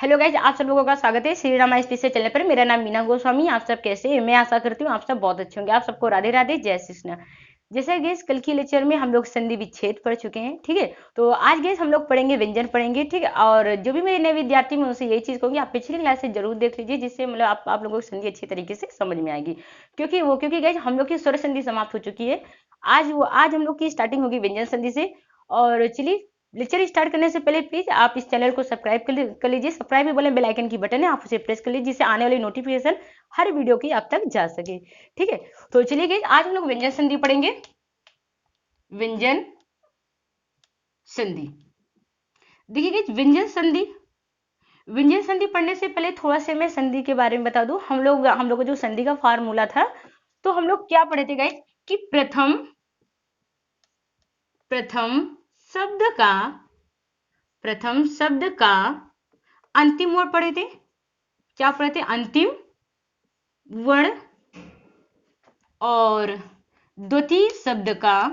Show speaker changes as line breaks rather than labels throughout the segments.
Hello guys, आप सब लोगों का स्वागत है श्री रामा स्पेशल चैनल पर। मेरा नाम मीना गोस्वामी। आप सब कैसे हैं? मैं आशा करती हूँ आप सब बहुत अच्छे होंगे। आप सबको राधे राधे, जय श्री कृष्ण। जैसे गाइज कल की लेक्चर में हम लोग संधि विच्छेद पढ़ चुके हैं, ठीक है। तो आज गाइज हम लोग पढ़ेंगे व्यंजन पढ़ेंगे, ठीक है। और जो भी मेरे नए विद्यार्थी मैं उनसे यही चीज कहूंगी, आप पिछली क्लास से जरूर देख लीजिए, जिससे मतलब आप लोगों को संधि अच्छी तरीके से समझ में आएगी। क्योंकि गाइज हम लोग की स्वर संधि समाप्त हो चुकी है। आज हम लोग की स्टार्टिंग होगी व्यंजन संधि से। और चलिए लेक्चर स्टार्ट करने से पहले प्लीज आप इस चैनल को सब्सक्राइब कर लीजिए। सब्सक्राइब भी बोले, बेल आइकन की बटन है, आप उसे प्रेस कर लीजिए, जिससे आने वाली नोटिफिकेशन हर वीडियो की आप तक जा सके, ठीक है। तो चलिए गाइस, आज हम लोग व्यंजन संधि पढ़ेंगे। व्यंजन संधि, देखिए गाइस, व्यंजन संधि पढ़ने से पहले थोड़ा सा मैं संधि के बारे में बता दूं। हम लोग को जो संधि का फार्मूला था, तो हम लोग क्या पढ़े थे गाइस कि प्रथम शब्द का अंतिम वर्ण पढ़े थे। क्या पढ़े थे? अंतिम वर्ण। और द्वितीय शब्द का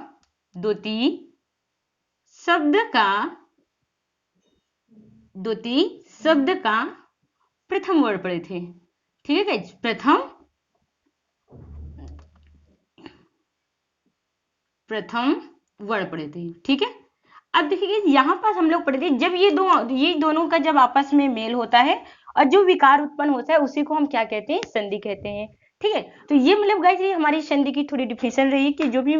प्रथम वर्ण पढ़े थे, ठीक है गाइस। प्रथम वर्ण पढ़े थे, ठीक है। अब देखिए यहाँ पास हम लोग पढ़े थे, जब ये दोनों का जब आपस में मेल होता है और जो विकार उत्पन्न होता है, उसी को हम क्या कहते हैं? संधि कहते हैं, ठीक है। तो ये मतलब गाइस ये हमारी संधि की थोड़ी डिफिनेशन रही कि जो भी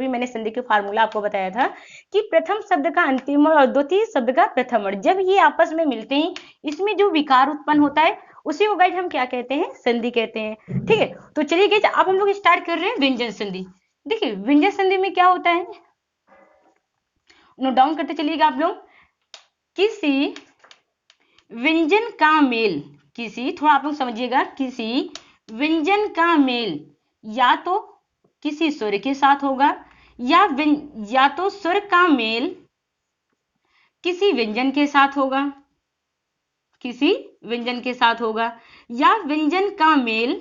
मैंने संधि के फार्मूला आपको बताया था कि प्रथम शब्द का अंतिम वर्ण और द्वितीय शब्द का प्रथम वर्ण जब ये आपस में मिलते हैं, इसमें जो विकार उत्पन्न होता है उसी को गाइस हम क्या कहते हैं? संधि कहते हैं, ठीक है। तो चलिए गाइस, अब हम लोग स्टार्ट कर रहे हैं व्यंजन संधि। देखिए व्यंजन संधि में क्या होता है, नोट डाउन करते चलिएगा आप लोग। किसी व्यंजन का मेल, थोड़ा आप लोग समझिएगा, किसी व्यंजन का मेल या तो किसी स्वर के साथ होगा, या तो स्वर का मेल किसी व्यंजन के साथ होगा, या व्यंजन का मेल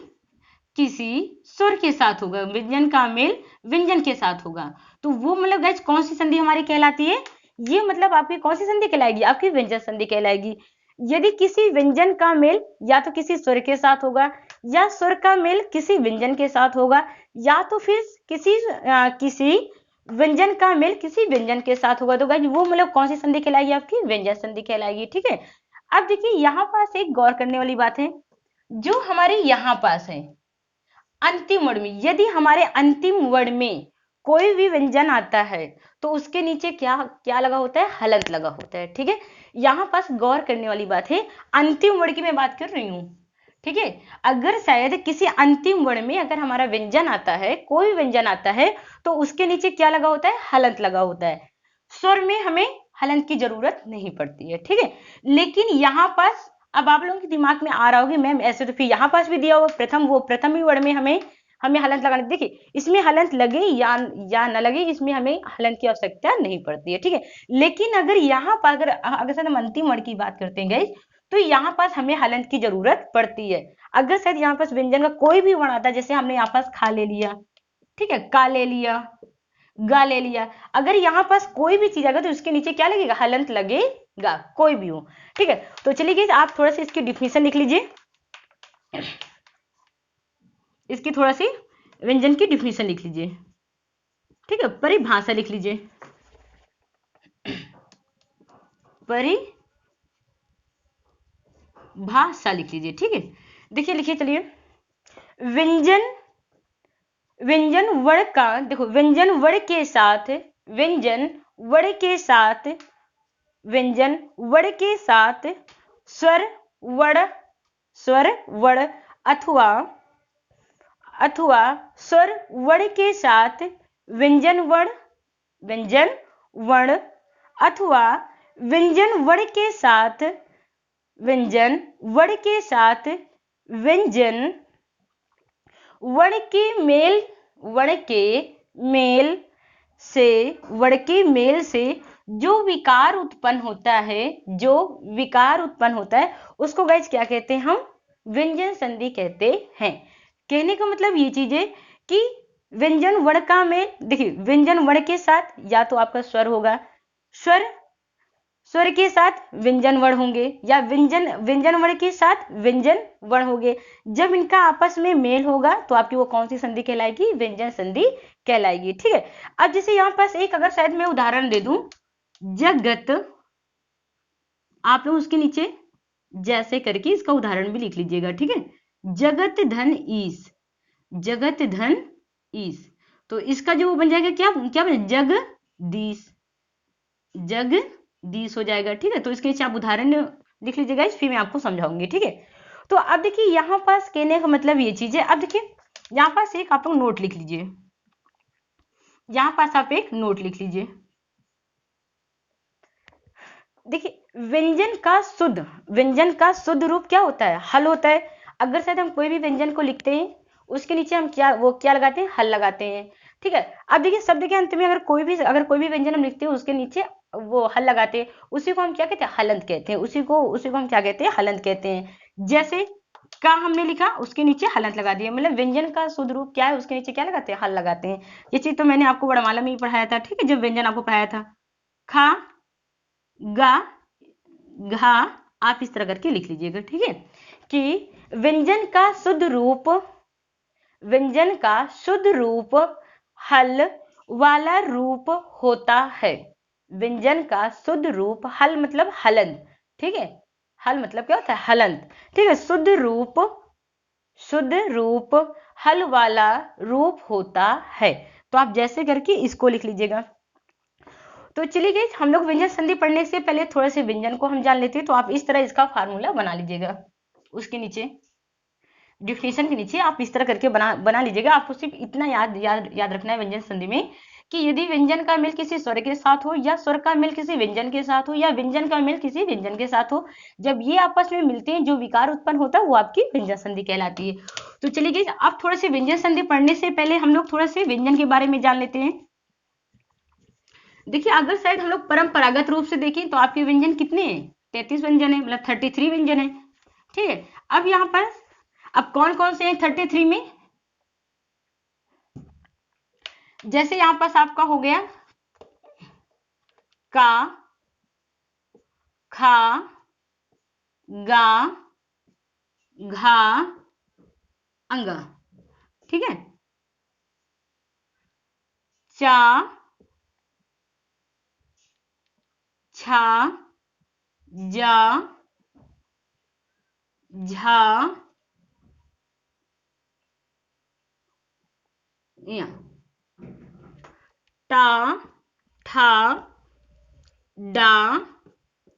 किसी स्वर के साथ होगा, व्यंजन के साथ होगा। तो वो मतलब गाइस कौन सी संधि हमारी कहलाती है? ये मतलब आपकी कौन सी संधि कहलाएगी? आपकी व्यंजन संधि कहलाएगी। यदि किसी व्यंजन का मेल या तो किसी स्वर के साथ होगा, या स्वर का मेल किसी व्यंजन के साथ होगा, या तो फिर किसी व्यंजन का मेल किसी व्यंजन के साथ होगा, तो गाइस वो मतलब कौन सी संधि कहलाएगी? आपकी व्यंजन संधि कहलाएगी, ठीक है। अब देखिए यहाँ पास एक गौर करने वाली बात है, जो हमारे यहाँ पास है अंतिम वर्ण में, यदि हमारे अंतिम वर्ण में कोई भी व्यंजन आता है तो उसके नीचे क्या लगा होता है? हलंत लगा होता है, ठीक है। यहाँ पास गौर करने वाली बात है, अंतिम वर्ण की मैं बात कर रही हूँ, ठीक है। अगर शायद किसी अंतिम वर्ण में अगर हमारा व्यंजन आता है, कोई व्यंजन आता है, तो उसके नीचे क्या लगा होता है? हलंत लगा होता है। स्वर में हमें हलंत की जरूरत नहीं पड़ती है, ठीक है। लेकिन यहाँ पास अब आप लोगों के दिमाग में आ रहा होगी, मैम ऐसे तो फिर यहाँ पास भी दिया हुआ प्रथम ही वर्ण में हमें हलंत लगाने, देखिए इसमें हलंत लगे या न लगे, इसमें हमें हलंत की आवश्यकता नहीं पड़ती है, ठीक है। लेकिन अगर यहाँ पर अगर हम अंतिम वर्ण की बात करते हैं गाइस, तो यहाँ पास हमें हलंत की जरूरत पड़ती है। अगर शायद यहाँ पास व्यंजन का कोई भी वर्ण आता है, जैसे हमने यहाँ पास खा ले लिया, ठीक है, का ले लिया, गा ले लिया, अगर यहाँ पास कोई भी चीज आएगा तो उसके नीचे क्या लगेगा? हलंत लगेगा, कोई भी हो, ठीक है। तो चलिए आप थोड़ा सा इसकी डिफिनेशन लिख लीजिए, इसकी थोड़ा सी व्यंजन की डिफिनेशन लिख लीजिए, ठीक है। परिभाषा लिख लीजिए, परिभाषा लिख लीजिए, ठीक है। देखिए लिखिए, चलिए व्यंजन वर्ण का, देखो व्यंजन वर्ण के साथ स्वर वर्ण अथवा स्वर वर्ण के साथ व्यंजन वर्ण अथवा व्यंजन वर्ण के साथ व्यंजन वर्ण के मेल से जो विकार उत्पन्न होता है उसको गाइस क्या कहते हैं? हम व्यंजन संधि कहते हैं। कहने का मतलब ये चीज है कि व्यंजन वर्ण का मेल, देखिए व्यंजन वर्ण के साथ या तो आपका स्वर होगा, स्वर के साथ व्यंजन वर्ण होंगे या व्यंजन वर्ण के साथ व्यंजन वर्ण होंगे। जब इनका आपस में मेल होगा तो आपकी वो कौन सी संधि कहलाएगी? व्यंजन संधि कहलाएगी। ठीक है, अब जैसे यहाँ पास एक अगर शायद मैं उदाहरण दे दूं, जगत, आप लोग उसके नीचे जैसे करके इसका उदाहरण भी लिख लीजिएगा। ठीक है, जगत धन ईश, जगत धन ईश, तो इसका जो बन जाएगा क्या क्या बन, जगदीश, जगदीश हो जाएगा। ठीक है, तो इसके नीचे आप उदाहरण लिख लीजिएगा, फिर मैं आपको समझाऊंगी। ठीक है, तो अब देखिए यहाँ पास कहने का मतलब ये चीज है। अब देखिए यहाँ पास एक आप लोग नोट लिख लीजिए, यहाँ पास आप एक नोट लिख लीजिए। देखिए व्यंजन का शुद्ध रूप क्या होता है? हल होता है। अगर शायद हम कोई भी व्यंजन को लिखते हैं उसके नीचे हम क्या लगाते हैं? हल लगाते हैं। ठीक है, अब देखिए शब्द के अंत में अगर कोई भी व्यंजन हम लिखते हैं उसके नीचे वो हल लगाते हैं, उसी को हम क्या कहते हैं? हलंत कहते हैं। उसी को हम क्या कहते हैं? हलंत कहते हैं। जैसे का हमने लिखा उसके नीचे हलंत लगा दिया, मतलब व्यंजन का शुद्ध रूप क्या है उसके नीचे क्या लगाते हैं? हल लगाते हैं। ये चीज तो मैंने आपको वर्णमाला में ही पढ़ाया था। ठीक है, जब व्यंजन आपको पढ़ाया था, खा, गा, घा, आप इस तरह करके लिख लीजिएगा। ठीक है, कि व्यंजन का शुद्ध रूप हल वाला रूप होता है। व्यंजन का शुद्ध रूप, हल मतलब हलंत। ठीक है, हल मतलब क्या होता है? हलंत। ठीक है, शुद्ध रूप हल वाला रूप होता है। तो आप जैसे करके इसको लिख लीजिएगा। तो चलिए गाइस, हम लोग व्यंजन संधि पढ़ने से पहले थोड़े से व्यंजन को हम जान लेते हैं। तो आप इस तरह इसका फार्मूला बना लीजिएगा, उसके नीचे डिफिनेशन के नीचे आप इस तरह करके बना लीजिएगा। आपको सिर्फ इतना याद रखना है व्यंजन संधि में कि यदि व्यंजन का मेल किसी स्वर के साथ हो या स्वर का मेल किसी व्यंजन के साथ हो या व्यंजन का मेल किसी व्यंजन के साथ हो, जब ये आपस में मिलते हैं जो विकार उत्पन्न होता है वो आपकी व्यंजन संधि कहलाती है। तो चलिए गाइस, आप थोड़े से व्यंजन संधि पढ़ने से पहले हम लोग थोड़े से व्यंजन के बारे में जान लेते हैं। देखिए अगर शायद हम लोग परंपरागत रूप से देखें तो आपके व्यंजन कितने हैं? 33 व्यंजन है, मतलब 33 व्यंजन है। ठीक है, अब यहाँ पर अब कौन कौन से हैं 33 में? जैसे यहाँ पास आपका हो गया का, खा, गा, घा, अंगा। ठीक है, चा, छा, जा, झा, या, टा, ठा, डा,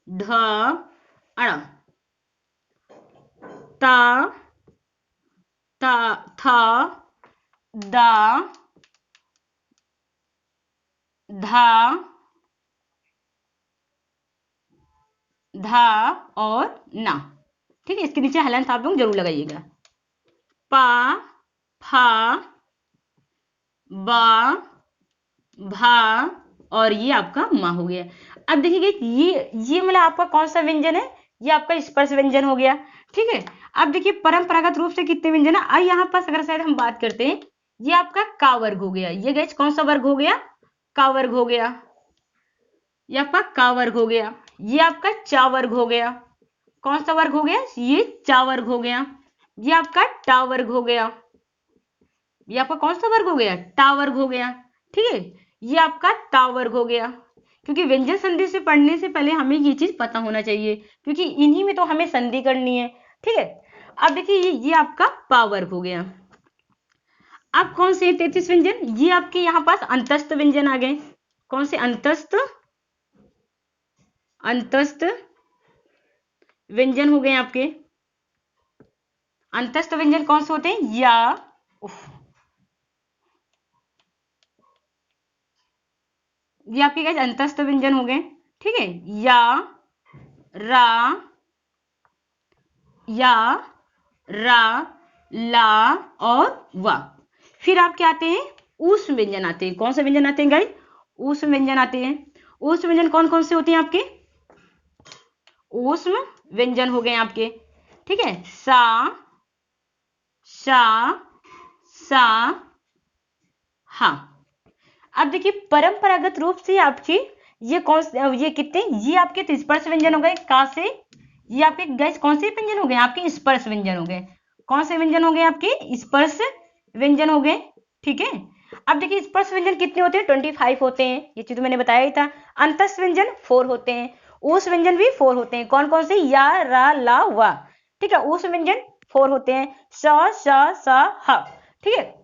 ढ, अड़ा, ता, था, दा, धा, धा और ना। ठीक है, इसके नीचे हलंत आप लोग जरूर लगाइएगा। पा, फा, बा, भा और ये आपका मा हो गया। अब देखिए ये मतलब आपका कौन सा व्यंजन है? ये आपका स्पर्श व्यंजन हो गया। ठीक है, अब देखिए परंपरागत रूप से कितने व्यंजन है? अब यहाँ पास अगर शायद हम बात करते हैं, ये आपका का वर्ग हो गया। ये गाइस कौन सा वर्ग हो गया? का वर्ग हो गया। ये आपका का वर्ग हो गया। ये आपका चा वर्ग हो गया। कौन सा वर्ग हो गया? ये चा वर्ग हो गया। ये आपका टा वर्ग हो गया। ये आपका कौन सा वर्ग हो गया? टा वर्ग हो गया। ठीक है, ये आपका ता वर्ग हो गया। क्योंकि व्यंजन संधि से पढ़ने से पहले हमें ये चीज पता होना चाहिए, क्योंकि इन्हीं में तो हमें संधि करनी है। ठीक है, अब देखिए ये आपका पा वर्ग हो गया। अब कौन से 33 व्यंजन? ये आपके यहाँ पास अंतस्थ व्यंजन आ गए। कौन से? अंतस्थ व्यंजन हो गए आपके। अंतस्थ व्यंजन कौन से होते हैं? या, ये आपके गाइस अंतस्थ व्यंजन हो गए। ठीक है, या, रा, ला और वा। फिर आपके आते हैं ऊष्म व्यंजन आते हैं। कौन से व्यंजन आते हैं गाइस? ऊष्म व्यंजन आते हैं। ऊष्म व्यंजन कौन कौन से होते हैं आपके? ऊष्म व्यंजन हो गए आपके। ठीक है, सा, शा, सा, हा। अब देखिए परंपरागत रूप से आपकी ये ये कितने, ये आपके तो स्पर्श व्यंजन हो गए का से, ये आपके गैस कौन से व्यंजन हो गए, आपके स्पर्श व्यंजन हो गए। कौन से व्यंजन हो गए, आपके स्पर्श व्यंजन हो गए। ठीक है, अब देखिए स्पर्श व्यंजन कितने होते हैं, 25 होते हैं, ये चीज तो मैंने बताया ही था। अंतस्थ व्यंजन 4 होते हैं, ऊष् व्यंजन भी 4 होते हैं। कौन कौन से, या, रा, ला, वा। ठीक है, ऊष् व्यंजन 4 होते हैं, स, श, स, ह। ठीक है,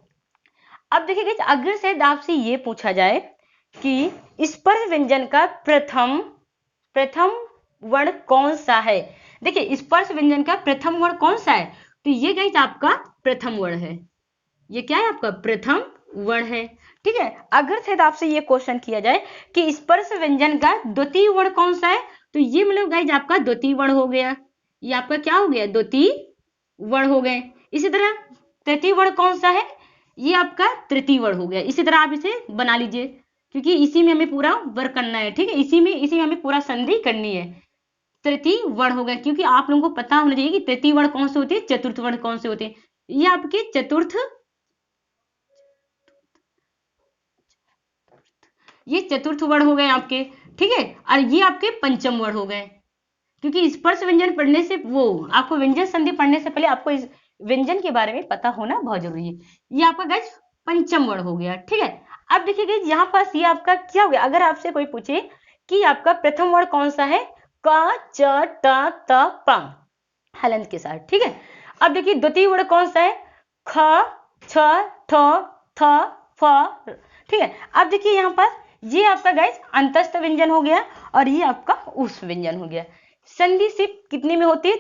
अब देखिए गाइस, अगर से आपसे ये पूछा जाए कि स्पर्श व्यंजन का प्रथम वर्ण कौन सा है। देखिए स्पर्श व्यंजन का प्रथम वर्ण कौन सा है, तो ये गाइस आपका प्रथम वर्ण है। ये क्या है, आपका प्रथम वर्ण है। ठीक है, अगर से आपसे ये क्वेश्चन किया जाए कि स्पर्श व्यंजन का द्वितीय वर्ण कौन सा है, तो ये मतलब गाइस आपका द्वितीय वर्ण हो गया। ये आपका क्या हो गया, द्वितीय वर्ण हो गए। इसी तरह तृतीय वर्ण कौन सा है, ये आपका तृतीय वर्ण हो गया। इसी तरह आप इसे बना लीजिए, क्योंकि इसी में हमें पूरा वर्क करना है। ठीक है, इसी में हमें पूरा संधि करनी है। तृतीय वर्ण हो गया, क्योंकि आप लोगों को पता होना चाहिए कि तृतीय वर्ण कौन से होते हैं, चतुर्थ वर्ण कौन से होते हैं। ये आपके चतुर्थ वर्ण हो गए आपके। ठीक है, और ये आपके पंचम वर्ण हो गए, क्योंकि स्पर्श व्यंजन पढ़ने से, वो आपको व्यंजन संधि पढ़ने से पहले आपको इस व्यंजन के बारे में पता होना बहुत जरूरी है। ये आपका गाइस पंचम वर्ण हो गया। ठीक है, अब देखिए गाइस यहाँ पास ये आपका क्या हो गया, अगर आपसे कोई पूछे कि आपका प्रथम वर्ण कौन सा है, क, च, ट, त, प हलंत के साथ। ठीक है, अब देखिए द्वितीय वर्ण कौन सा है, ख, छ, ठ, थ, फ। ठीक है, अब देखिए यहाँ पास ये आपका गाइस अंतस्थ व्यंजन हो गया, और ये आपका ऊष् व्यंजन हो गया। संधि सिर्फ कितने में होती है,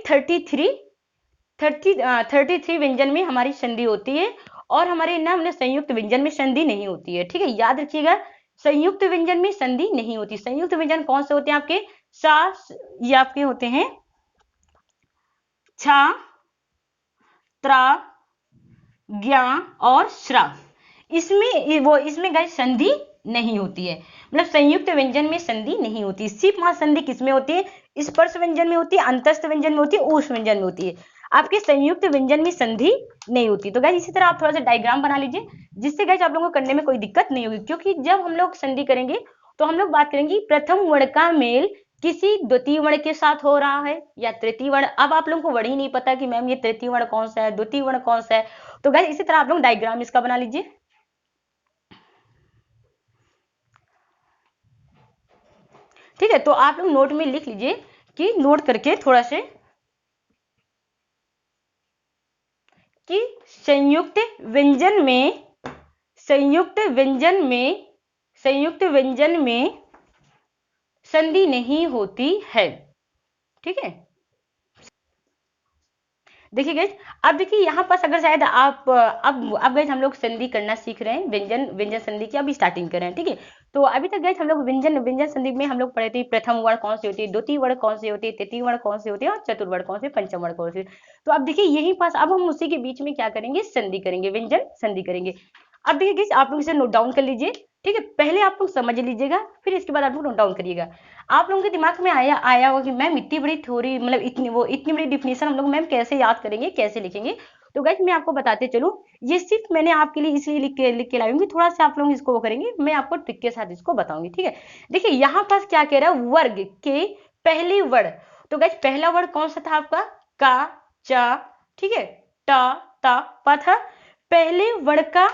33 व्यंजन में हमारी संधि होती है, और हमारे ना हमने संयुक्त व्यंजन में संधि नहीं होती है। ठीक है, याद रखिएगा, संयुक्त व्यंजन में संधि नहीं होती। संयुक्त व्यंजन कौन से होते हैं आपके, सा, ये आपके होते हैं छा, त्रा, ज्ञा और श्रा। इसमें गाइस संधि नहीं होती है, मतलब संयुक्त व्यंजन में संधि नहीं होती। सिर्फ वहां संधि किसमें होती है, स्पर्श व्यंजन में होती है, अंतस्थ व्यंजन में होती है, ऊष् व्यंजन में होती है। आपके संयुक्त व्यंजन में संधि नहीं होती। तो गाइस इसी तरह आप थोड़ा सा डायग्राम बना लीजिए, जिससे गाइस आप लोगों को करने में कोई दिक्कत नहीं होगी, क्योंकि जब हम लोग संधि करेंगे तो हम लोग बात करेंगे प्रथम वर्ण का मेल किसी द्वितीय वर्ण के साथ हो रहा है या तृतीय वर्ण। अब आप लोगों को वर्ण ही नहीं पता कि मैम ये तृतीय वर्ण कौन सा है, द्वितीय वर्ण कौन सा है, तो गाइस इसी तरह आप लोग डायग्राम इसका बना लीजिए। ठीक है, तो आप लोग नोट में लिख लीजिए कि नोट करके थोड़ा से कि संयुक्त व्यंजन में संधि नहीं होती है। ठीक है, देखिए गाइस, अब देखिए यहाँ पर अगर शायद आप अब गाइस हम लोग संधि करना सीख रहे हैं, व्यंजन संधि की अभी स्टार्टिंग कर रहे हैं। ठीक है, तो अभी तक गाइस हम लोग व्यंजन संधि में हम लोग पढ़े थे प्रथम वर्ण कौन सी होती है, द्वितीय वर्ण कौन सी होती है, तृतीय वर्ण कौन सी होती है, और चतुर्थ वर्ण कौन से, पंचम वर्ण कौन से। तो अब देखिए यही पास अब हम उसी के बीच में क्या करेंगे, संधि करेंगे, व्यंजन संधि करेंगे। अब देखिए गाइस आप लोग इसे नोट डाउन कर लीजिए। ठीक है, पहले आप लोग समझ लीजिएगा, फिर इसके बाद आप लोग नोट डाउन करिएगा। आप लोगों के दिमाग में आया होगा कि मैम इतनी बड़ी थ्योरी, मतलब इतनी बड़ी डिफिनेशन हम लोग मैम कैसे याद करेंगे, कैसे लिखेंगे। तो गाइस मैं आपको बताते चलूं, ये सिर्फ मैंने आपके लिए इसलिए लिख के लाई हूँ कि थोड़ा सा आप लोग इसको वो करेंगे, मैं आपको ट्रिक के साथ इसको बताऊंगी। ठीक है, देखिए यहाँ पास क्या कह रहा है, वर्ग के पहले वर्ण। तो गाइस पहला वर्ण कौन सा था आपका, का, चा, ठीक है, टा, ता, पा था। पहले वर्ण का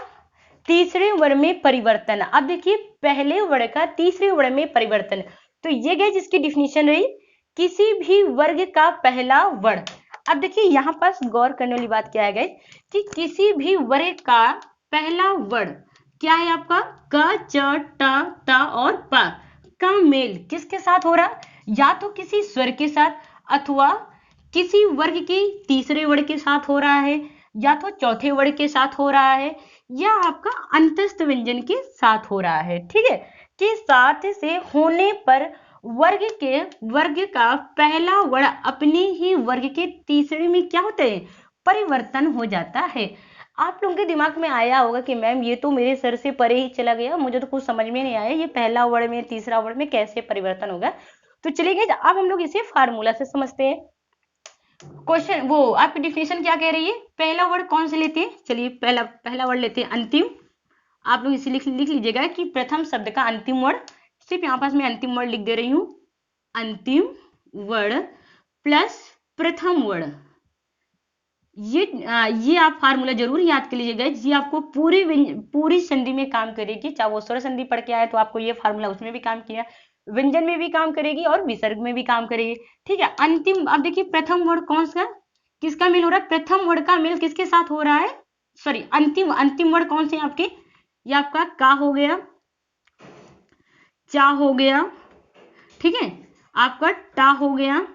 तीसरे वर्ण में परिवर्तन। अब देखिए पहले वर्ण का तीसरे वर्ण में परिवर्तन, तो ये गाइस इसकी डिफिनेशन रही, किसी भी वर्ग का पहला वर्ण। अब देखिए यहाँ पास गौर करने वाली बात क्या है गाइस, कि किसी भी वर्ग का पहला वर्ण क्या है आपका, क, च, ट, त और प का मेल किसके साथ हो रहा, या तो किसी स्वर के साथ, अथवा किसी वर्ग के तीसरे वर्ण के साथ हो रहा है, या तो चौथे वर्ण के साथ हो रहा है, या आपका अंतस्थ व्यंजन के साथ हो रहा है। ठीक है, के साथ से होने पर वर्ग का पहला वर्ण अपने ही वर्ग के तीसरे में क्या होता है, परिवर्तन हो जाता है। आप लोगों के दिमाग में आया होगा कि मैम ये तो मेरे सर से परे ही चला गया, मुझे तो कुछ समझ में नहीं आया, ये पहला वर्ण में तीसरा वर्ण में कैसे परिवर्तन होगा। तो चलिए गाइस अब हम लोग इसे फार्मूला से समझते हैं। क्वेश्चन वो आपकी डिफिनेशन क्या कह रही है, पहला वर्ड कौन से लेते हैं, चलिए पहला वर्ड लेते हैं अंतिम। आप लोग इसे लिख लीजिएगा कि प्रथम शब्द का अंतिम वर्ड सिर्फ यहाँ पास मैं अंतिम वर्ण लिख दे रही हूँ, अंतिम वर्ण प्लस प्रथम वर्ण। ये आप फार्मूला जरूर याद कर लीजिएगा, ये आपको पूरी संधि में काम करेगी। चाहे वो स्वर संधि पढ़ के आए तो आपको ये फार्मूला उसमें भी काम किया, व्यंजन में भी काम करेगी और विसर्ग में भी काम करेगी। ठीक है, अंतिम, अब देखिए प्रथम वर्ण कौन सा, किसका मेल हो रहा है, प्रथम वर्ण का मेल किसके साथ हो रहा है, सॉरी अंतिम वर्ण कौन से हैं आपके, ये आपका का हो गया, चा हो गया, ठीक है, आपका टा हो गया,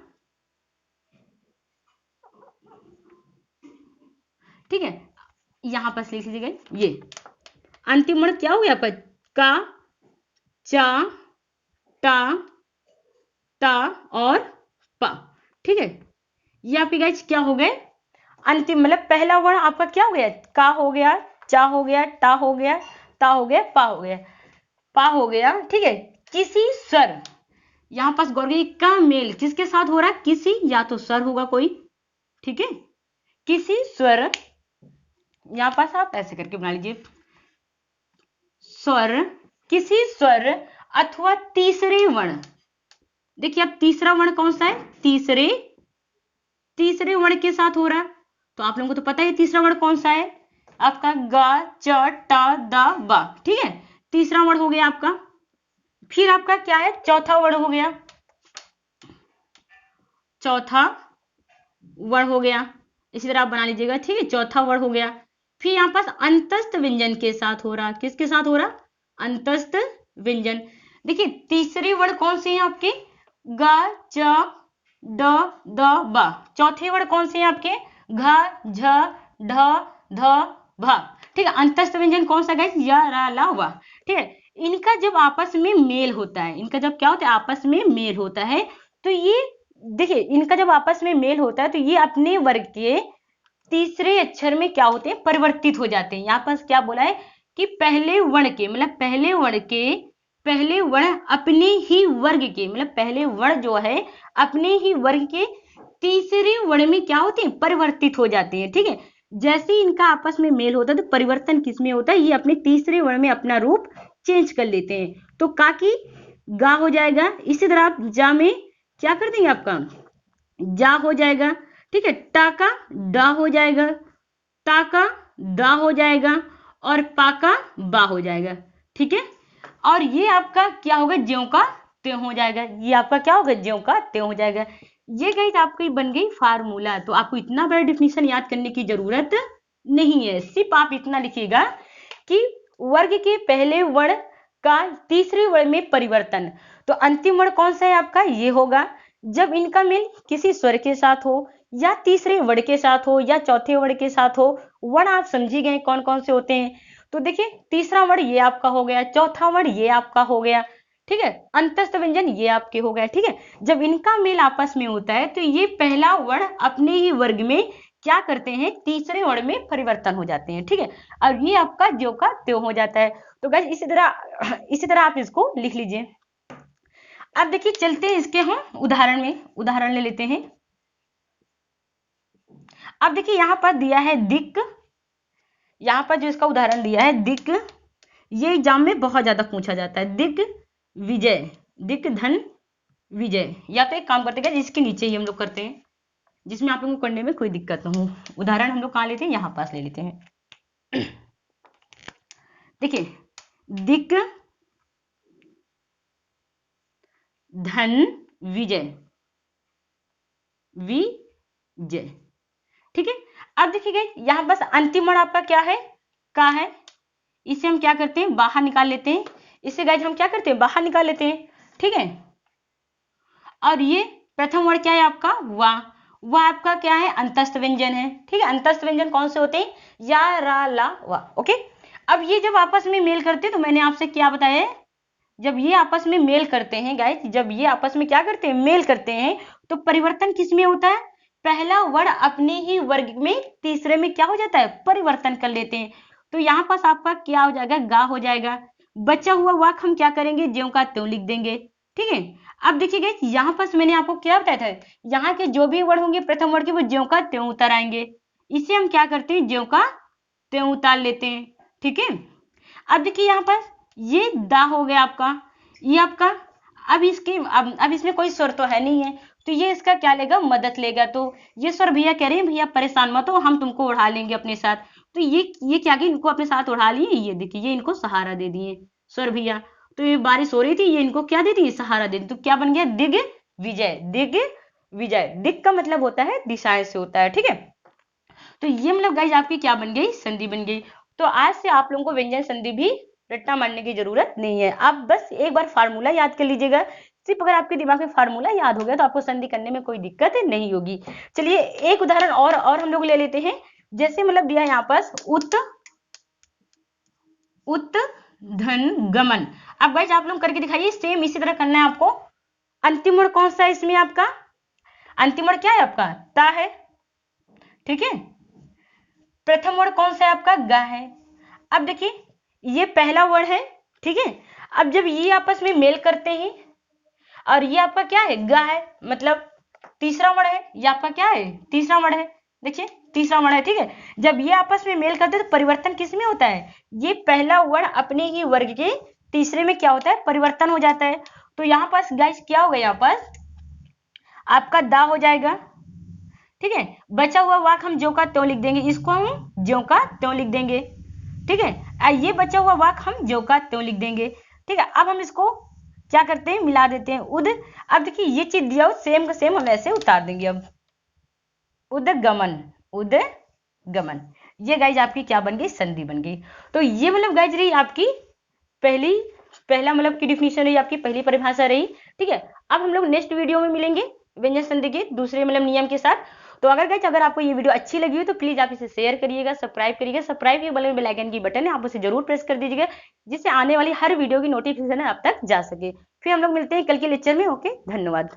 ठीक है। यहां पर लिख लीजिएगा, ये अंतिम वर्ण क्या हो गया आपका, का, चा, टा, ता और पा, ठीक है। ये आपके गाइस क्या हो गए, अंतिम, मतलब पहला वर्ण आपका क्या हो गया, का हो गया, चा हो गया, टा हो गया, ता हो गया, पा हो गया, पा हो गया, ठीक है। किसी स्वर, यहां पास गौर का मेल किसके साथ हो रहा है, किसी, या तो स्वर होगा कोई, ठीक है, किसी स्वर, यहां पास आप ऐसे करके बना लीजिए, स्वर, किसी स्वर अथवा तीसरे वर्ण। देखिए अब तीसरा वर्ण कौन सा है, तीसरे वर्ण के साथ हो रहा है, तो आप लोगों को तो पता है तीसरा वर्ण कौन सा है आपका, गा, च, टा, दा, बा, ठीक है, तीसरा वर्ण हो गया आपका। फिर आपका क्या है, चौथा वर्ण हो गया, चौथा वर्ण हो गया, इसी तरह आप बना लीजिएगा, ठीक है, चौथा वर्ण हो गया। फिर यहाँ पास अंतस्थ व्यंजन के साथ हो रहा, किसके साथ हो रहा, अंतस्थ व्यंजन। देखिए तीसरे वर्ण कौन से हैं आपके, ग, च, ड, द, ब। चौथे वर्ण कौन से हैं आपके, घ, झ, ढ, ध, भ, ठीक है। अंतस्थ व्यंजन कौन सा गाइस, य, र, ल, व, ठीक है। इनका जब आपस में मेल होता है, इनका जब क्या होता है, आपस में मेल होता है, तो ये देखिए इनका जब आपस में मेल होता है तो ये अपने वर्ग के तीसरे अक्षर में क्या होते हैं, परिवर्तित हो जाते हैं। यहाँ पर क्या बोला है कि पहले वर्ण के, मतलब पहले वर्ण अपने ही वर्ग के, मतलब पहले वर्ण जो है अपने ही वर्ग के तीसरे वर्ण में क्या होते हैं, परिवर्तित हो जाते हैं, ठीक है। जैसे ही इनका आपस में मेल होता है तो परिवर्तन किसमें होता है, ये अपने तीसरे वर्ण में अपना रूप चेंज कर लेते हैं, तो का की गा हो जाएगा। इसी तरह आप जा में क्या कर देंगे, आपका जा हो जाएगा, ठीक है, टा का डा हो जाएगा, ता का दा हो जाएगा और पा का बा हो जाएगा, ठीक है। और ये आपका क्या होगा, ज्यों का त्यों हो जाएगा, ये आपका क्या होगा, ज्यों का त्यों हो जाएगा। ये गाइस आपकी बन गई फार्मूला। तो आपको इतना बड़ा डिफिनेशन याद करने की जरूरत नहीं है, सिर्फ आप इतना लिखिएगा कि वर्ग के पहले वर्ण का तीसरे वर्ण में परिवर्तन। तो अंतिम वर्ण कौन सा है आपका, ये होगा जब इनका मेल किसी स्वर के साथ हो या तीसरे वर्ण के साथ हो या चौथे वर्ण के साथ हो। वर्ण आप समझी गए कौन कौन से होते हैं। तो देखिए तीसरा वर्ण ये आपका हो गया, चौथा वर्ण ये आपका हो गया, ठीक है, अंतस्थ व्यंजन ये आपके हो गए, ठीक है। जब इनका मेल आपस में होता है तो ये पहला वर्ण अपने ही वर्ग में क्या करते हैं, तीसरे वर्ण में परिवर्तन हो जाते हैं, ठीक है। और ये आपका ज्यों का त्यों हो जाता है। तो गाइस इसी तरह आप इसको लिख लीजिए। अब देखिए चलते हैं इसके हम उदाहरण ले लेते हैं। अब देखिए यहां पर दिया है दिक, यहां पर जो इसका उदाहरण दिया है दिक, ये एग्जाम में बहुत ज्यादा पूछा जाता है, दिक विजय, दिक धन विजय। या तो एक काम करते हैं जिसके नीचे ही हम लोग करते हैं, जिसमें आप लोगों को करने में कोई दिक्कत ना हो। उदाहरण हम लोग कहां लेते हैं, यहां पास ले लेते हैं। देखिए दिक धन विजय, विजय, ठीक है। अब देखिए यहां बस अंतिम वर्ण आपका क्या है, का है, इसे हम क्या करते हैं, बाहर निकाल लेते हैं, इसे गाइज हम क्या करते हैं, बाहर निकाल लेते हैं, ठीक है। और ये प्रथम वर्ण क्या है आपका, वाह, वह आपका क्या है, अंतस्थ व्यंजन है, ठीक है। अंतस्थ व्यंजन कौन से होते हैं, या, रा, ला, वा, ओके। अब ये जब आपस में मेल करते हैं तो मैंने आपसे क्या बताया है, जब ये आपस में मेल करते हैं गाइस, जब ये आपस में क्या करते हैं, मेल करते हैं, तो परिवर्तन किसमें होता है, पहला वर्ण अपने ही वर्ग में तीसरे में क्या हो जाता है, परिवर्तन कर लेते हैं। तो यहाँ पास आपका क्या हो जाएगा, गा हो जाएगा। बचा हुआ वाक हम क्या करेंगे, ज्यों का त्यों लिख देंगे, ठीक है। अब देखिए गाइस यहाँ पास मैंने आपको क्या बताया था, यहाँ के जो भी वर्ण होंगे प्रथम वर्ण के वो ज्यों का त्यों उतर आएंगे, इसे हम क्या करते हैं, ज्यों का त्यों उतार लेते हैं, ठीक है। अब देखिए यहाँ पास ये दा हो गया आपका, ये आपका, अब इसमें कोई स्वर तो है नहीं है, तो ये इसका क्या लेगा, मदद लेगा। तो ये स्वर भैया कह रहे हैं भैया परेशान मत हो, हम तुमको उड़ा लेंगे अपने साथ। तो ये क्या किया, इनको अपने साथ उड़ा लिए, ये देखिए ये इनको सहारा दे दिए स्वर भैया। तो ये बारिश हो रही थी, ये इनको क्या दे दी, सहारा दे दी। तो क्या बन गया, दिग्विजय। दिग्विजय, दिग का मतलब होता है दिशाएं से होता है, ठीक है। तो ये मतलब गाइज आपकी क्या बन गई, संधि बन गई। तो आज से आप लोगों को व्यंजन संधि भी रट्टा मारने की जरूरत नहीं है, आप बस एक बार फार्मूला याद कर लीजिएगा। सिर्फ अगर आपके दिमाग में फार्मूला याद हो गया तो आपको संधि करने में कोई दिक्कत नहीं होगी। चलिए एक उदाहरण और हम लोग ले लेते हैं। जैसे मतलब दिया यहाँ पर उत धन गमन। अब गाइज आप लोग करके दिखाइए, सेम इसी तरह करना है आपको। अंतिम वर्ड कौन सा है इसमें, आपका अंतिम वर्ड क्या है, आपका ता है, ठीक है। प्रथम वर्ड कौन सा है आपका, गा है। अब देखिए ये पहला वर्ड है, ठीक है। अब जब ये आपस में मेल करते हैं और ये आपका क्या है, गा है, मतलब तीसरा वर्ड है, ये आपका क्या है, तीसरा वर्ड है। देखिए तीसरा वर्ड है, ठीक है। जब ये आपस में मेल करते हैं तो परिवर्तन किस में होता है, ये पहला वर्ड अपने ही वर्ग के तीसरे में क्या होता है, परिवर्तन हो जाता है। तो यहाँ पास गाइस क्या होगा, यहाँ पास आपका दा हो जाएगा, ठीक है। बचा हुआ वाक हम ज्यों का त्यों लिख देंगे, इसको हम ज्यों का त्यों लिख देंगे, ठीक है। ये बचा हुआ वाक हम ज्यों का त्यों लिख देंगे, ठीक है। अब हम इसको क्या करते हैं, मिला देते हैं, उद। अब देखिए ये चीज दिया हो सेम का सेम हम ऐसे उतार देंगे। अब उदगमन, उदगमन, ये गाइज आपकी क्या बन गई, संधि बन गई। तो ये मतलब गाइज रही आपकी पहला मतलब की डिफिनेशन रही, आपकी पहली परिभाषा रही, ठीक है। अब हम लोग नेक्स्ट वीडियो में मिलेंगे व्यंजन संधि के दूसरे मतलब नियम के साथ। तो अगर आपको ये वीडियो अच्छी लगी हो तो प्लीज आप इसे शेयर करिएगा, सब्सक्राइब करिएगा। सब्सक्राइब के बगल में बेल आइकन की बटन है, आप उसे जरूर प्रेस कर दीजिएगा, जिससे आने वाली हर वीडियो की नोटिफिकेशन आप तक जा सके। फिर हम लोग मिलते हैं कल के लेक्चर में। ओके, धन्यवाद।